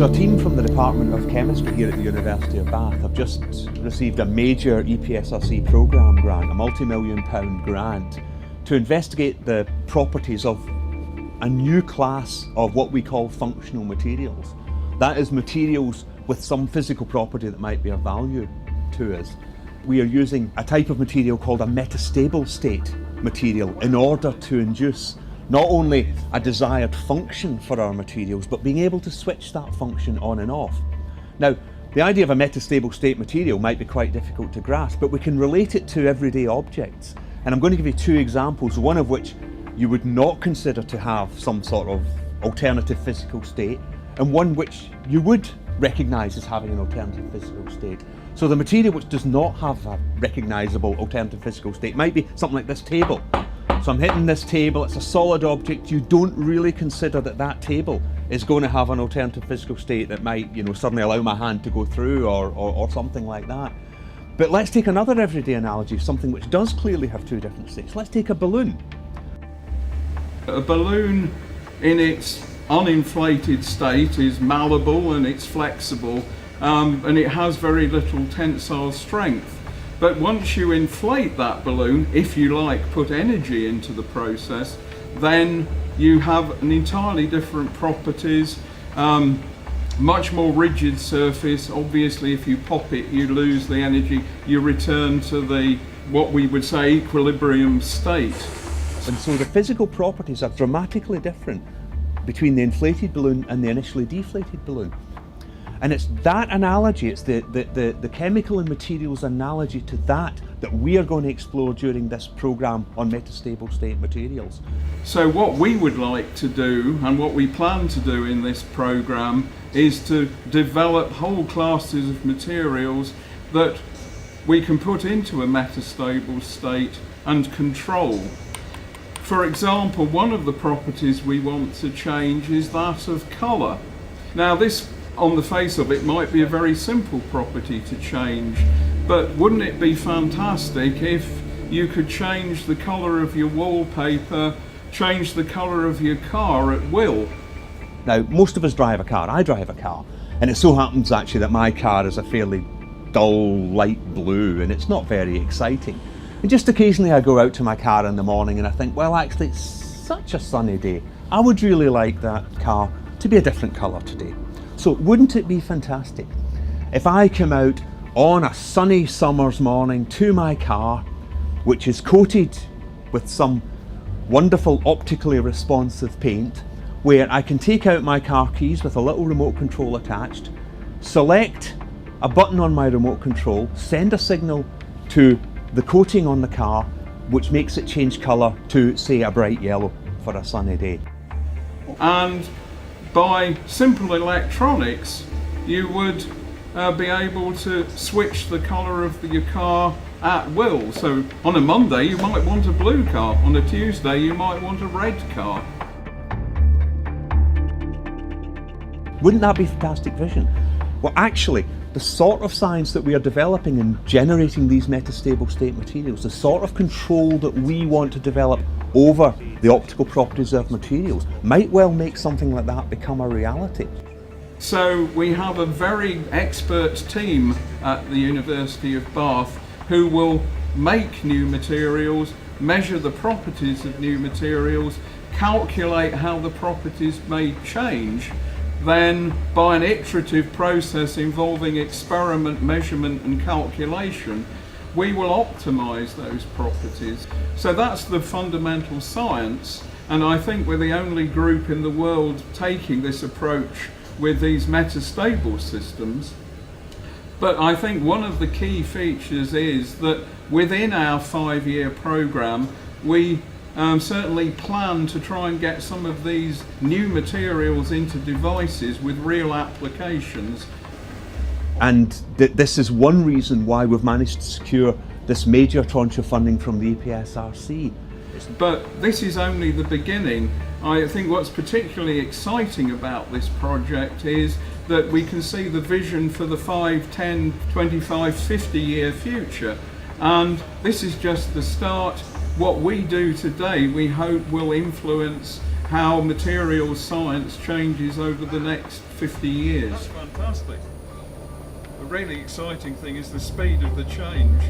So a team from the Department of Chemistry here at the University of Bath have just received a major EPSRC programme grant, a multi-million-pound grant, to investigate the properties of a new class of what we call functional materials. That is, materials with some physical property that might be of value to us. We are using a type of material called a metastable state material in order to induce not only a desired function for our materials, but being able to switch that function on and off. Now, the idea of a metastable state material might be quite difficult to grasp, but we can relate it to everyday objects. And I'm going to give you two examples, one of which you would not consider to have some sort of alternative physical state, and one which you would recognise as having an alternative physical state. So the material which does not have a recognisable alternative physical state might be something like this table. So I'm hitting this table, it's a solid object, you don't really consider that that table is going to have an alternative physical state that might, suddenly allow my hand to go through or something like that. But let's take another everyday analogy, something which does clearly have two different states. Let's take a balloon. A balloon in its uninflated state is malleable and it's flexible, and it has very little tensile strength. But once you inflate that balloon, if you like, put energy into the process, then you have an entirely different properties, much more rigid surface. Obviously, if you pop it, you lose the energy, you return to the, what we would say, equilibrium state. And so the physical properties are dramatically different between the inflated balloon and the initially deflated balloon. And it's that analogy, it's the chemical and materials analogy to that we are going to explore during this programme on metastable state materials. So what we would like to do, and what we plan to do in this programme, is to develop whole classes of materials that we can put into a metastable state and control. For example, one of the properties we want to change is that of colour. Now this, on the face of it, might be a very simple property to change, but wouldn't it be fantastic if you could change the colour of your wallpaper, change the colour of your car at will? Now, most of us drive a car. I drive a car, and it so happens actually that my car is a fairly dull light blue, and it's not very exciting. And just occasionally I go out to my car in the morning and I think, well, actually it's such a sunny day. I would really like that car to be a different colour today. So wouldn't it be fantastic if I come out on a sunny summer's morning to my car, which is coated with some wonderful optically responsive paint, where I can take out my car keys with a little remote control attached, select a button on my remote control, send a signal to the coating on the car, which makes it change colour to, say, a bright yellow for a sunny day. And by simple electronics, you would be able to switch the colour of your car at will. So on a Monday you might want a blue car, on a Tuesday you might want a red car. Wouldn't that be fantastic vision? Well, actually, the sort of science that we are developing in generating these metastable state materials, the sort of control that we want to develop over the optical properties of materials, might well make something like that become a reality. So we have a very expert team at the University of Bath who will make new materials, measure the properties of new materials, calculate how the properties may change. Then, by an iterative process involving experiment, measurement and calculation, we will optimize those properties. So that's the fundamental science, and I think we're the only group in the world taking this approach with these metastable systems. But I think one of the key features is that within our 5-year program, we certainly plan to try and get some of these new materials into devices with real applications. And this is one reason why we've managed to secure this major tranche of funding from the EPSRC. But this is only the beginning. I think what's particularly exciting about this project is that we can see the vision for the 5, 10, 25, 50-year future. And this is just the start. What we do today, we hope, will influence how materials science changes over the next 50 years. That's fantastic. The really exciting thing is the speed of the change.